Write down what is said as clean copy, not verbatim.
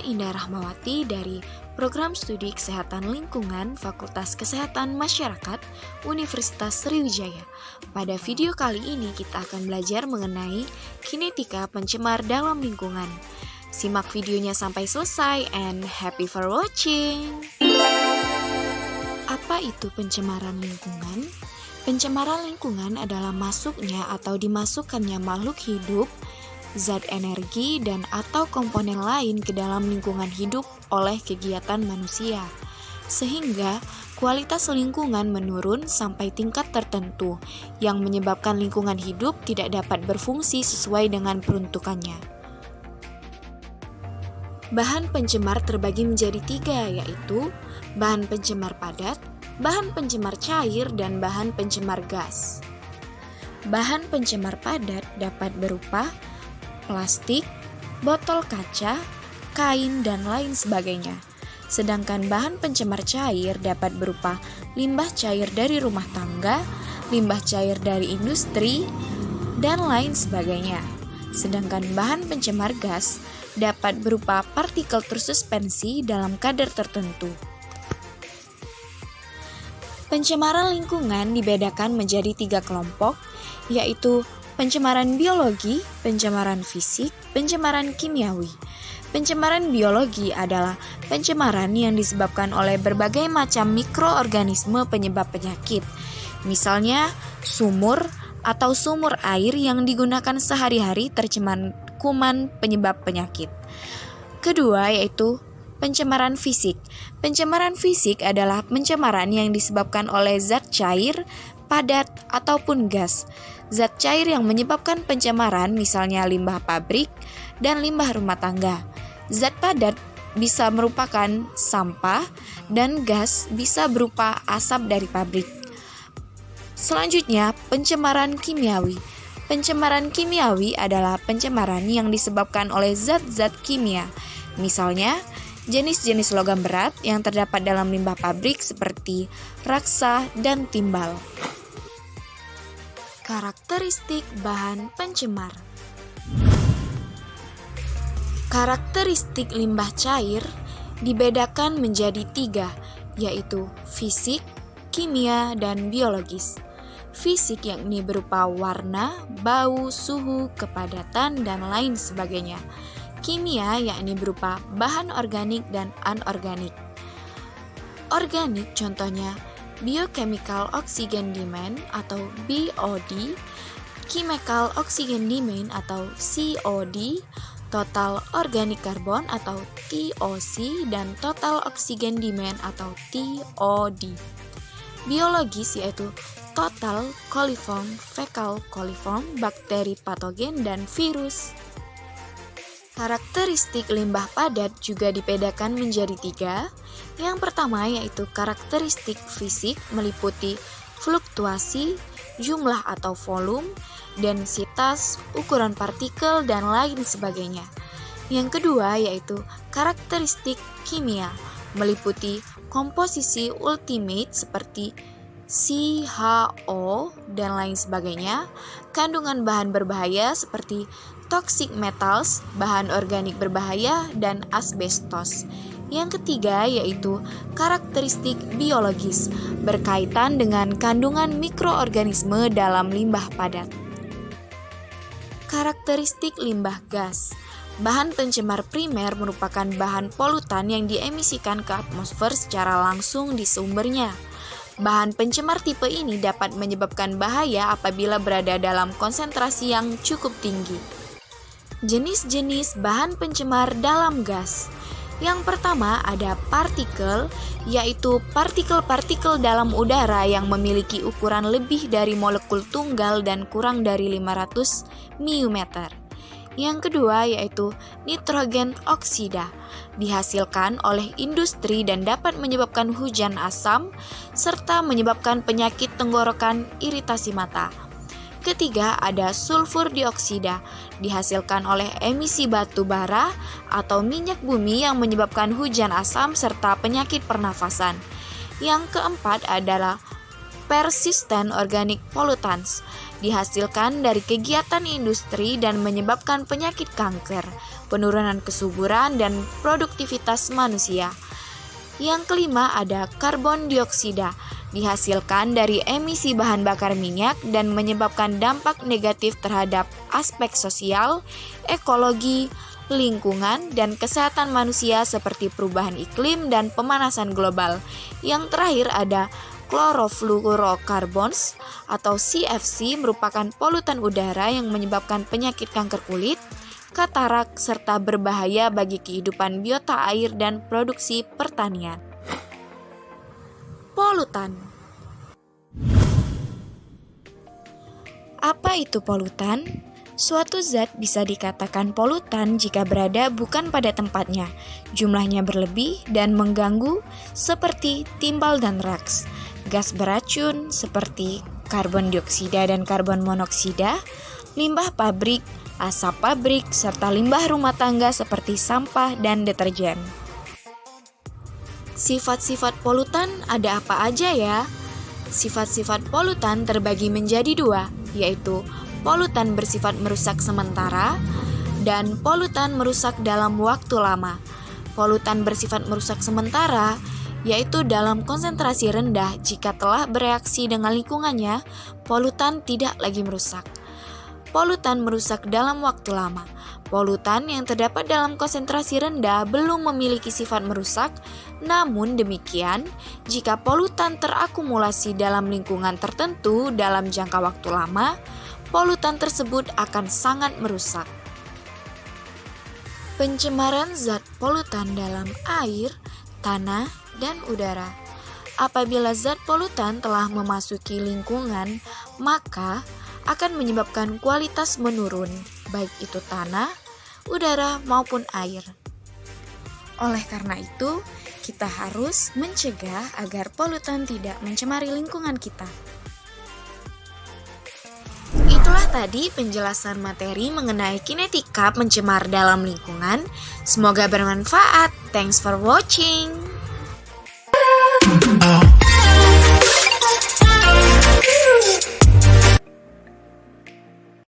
Saya Indah Rahmawati dari Program Studi Kesehatan Lingkungan Fakultas Kesehatan Masyarakat Universitas Sriwijaya. Pada video kali ini kita akan belajar mengenai kinetika pencemar dalam lingkungan. Simak videonya sampai selesai and happy for watching! Apa itu pencemaran lingkungan? Pencemaran lingkungan adalah masuknya atau dimasukkannya makhluk hidup, zat energi, dan atau komponen lain ke dalam lingkungan hidup oleh kegiatan manusia, sehingga kualitas lingkungan menurun sampai tingkat tertentu yang menyebabkan lingkungan hidup tidak dapat berfungsi sesuai dengan peruntukannya. Bahan pencemar terbagi menjadi 3, yaitu bahan pencemar padat, bahan pencemar cair, dan bahan pencemar gas. Bahan pencemar padat dapat berupa plastik, botol kaca, kain, dan lain sebagainya. Sedangkan bahan pencemar cair dapat berupa limbah cair dari rumah tangga, limbah cair dari industri, dan lain sebagainya. Sedangkan bahan pencemar gas dapat berupa partikel tersuspensi dalam kadar tertentu. Pencemaran lingkungan dibedakan menjadi 3 kelompok, yaitu pencemaran biologi, pencemaran fisik, pencemaran kimiawi. Pencemaran biologi adalah pencemaran yang disebabkan oleh berbagai macam mikroorganisme penyebab penyakit. Misalnya, sumur atau sumur air yang digunakan sehari-hari tercemar kuman penyebab penyakit. Kedua, yaitu pencemaran fisik. Pencemaran fisik adalah pencemaran yang disebabkan oleh zat cair, padat, ataupun gas. Zat cair yang menyebabkan pencemaran misalnya limbah pabrik dan limbah rumah tangga. Zat padat bisa merupakan sampah dan gas bisa berupa asap dari pabrik. Selanjutnya, pencemaran kimiawi. Pencemaran kimiawi adalah pencemaran yang disebabkan oleh zat-zat kimia. Misalnya, jenis-jenis logam berat yang terdapat dalam limbah pabrik seperti raksa dan timbal. Karakteristik bahan pencemar. Karakteristik limbah cair dibedakan menjadi 3, yaitu fisik, kimia, dan biologis. Fisik yakni berupa warna, bau, suhu, kepadatan, dan lain sebagainya. Kimia yakni berupa bahan organik dan anorganik. Organik contohnya Biochemical Oxygen Demand atau BOD, Chemical Oxygen Demand atau COD, Total Organic Carbon atau TOC, dan Total Oxygen Demand atau TOD. Biologis yaitu Total Coliform, Fecal Coliform, bakteri patogen, dan virus. Karakteristik limbah padat juga dibedakan menjadi 3. Yang pertama yaitu karakteristik fisik meliputi fluktuasi, jumlah atau volume, densitas, ukuran partikel, dan lain sebagainya. Yang kedua yaitu karakteristik kimia meliputi komposisi ultimate seperti CHO dan lain sebagainya, kandungan bahan berbahaya seperti toxic metals, bahan organik berbahaya, dan asbestos. Yang ketiga yaitu karakteristik biologis berkaitan dengan kandungan mikroorganisme dalam limbah padat. Karakteristik limbah gas. Bahan pencemar primer merupakan bahan polutan yang diemisikan ke atmosfer secara langsung di sumbernya. Bahan pencemar tipe ini dapat menyebabkan bahaya apabila berada dalam konsentrasi yang cukup tinggi. Jenis-jenis bahan pencemar dalam gas. Yang pertama ada partikel, yaitu partikel-partikel dalam udara yang memiliki ukuran lebih dari molekul tunggal dan kurang dari 500 μm. Yang kedua yaitu nitrogen oksida, dihasilkan oleh industri dan dapat menyebabkan hujan asam serta menyebabkan penyakit tenggorokan, iritasi mata. Ketiga ada sulfur dioksida, dihasilkan oleh emisi batu bara atau minyak bumi yang menyebabkan hujan asam serta penyakit pernafasan. Yang keempat adalah persistent organic pollutants, dihasilkan dari kegiatan industri dan menyebabkan penyakit kanker, penurunan kesuburan, dan produktivitas manusia. Yang kelima ada karbon dioksida, dihasilkan dari emisi bahan bakar minyak dan menyebabkan dampak negatif terhadap aspek sosial, ekologi, lingkungan, dan kesehatan manusia seperti perubahan iklim dan pemanasan global. Yang terakhir ada chlorofluorocarbons atau CFC, merupakan polutan udara yang menyebabkan penyakit kanker kulit, katarak, serta berbahaya bagi kehidupan biota air dan produksi pertanian. Polutan. Apa itu polutan? Suatu zat bisa dikatakan polutan jika berada bukan pada tempatnya, jumlahnya berlebih dan mengganggu seperti timbal dan raks, gas beracun seperti karbon dioksida dan karbon monoksida, limbah pabrik, asap pabrik, serta limbah rumah tangga seperti sampah dan deterjen. Sifat-sifat polutan ada apa aja ya? Sifat-sifat polutan terbagi menjadi dua, yaitu polutan bersifat merusak sementara dan polutan merusak dalam waktu lama. Polutan bersifat merusak sementara yaitu dalam konsentrasi rendah. Jika telah bereaksi dengan lingkungannya, polutan tidak lagi merusak. Polutan merusak dalam waktu lama. Polutan yang terdapat dalam konsentrasi rendah belum memiliki sifat merusak, namun demikian, jika polutan terakumulasi dalam lingkungan tertentu dalam jangka waktu lama, polutan tersebut akan sangat merusak. Pencemaran zat polutan dalam air, tanah, dan udara. Apabila zat polutan telah memasuki lingkungan, maka akan menyebabkan kualitas menurun, baik itu tanah, udara, maupun air. Oleh karena itu, kita harus mencegah agar polutan tidak mencemari lingkungan kita. Itulah tadi penjelasan materi mengenai kinetika pencemar dalam lingkungan. Semoga bermanfaat. Thanks for watching.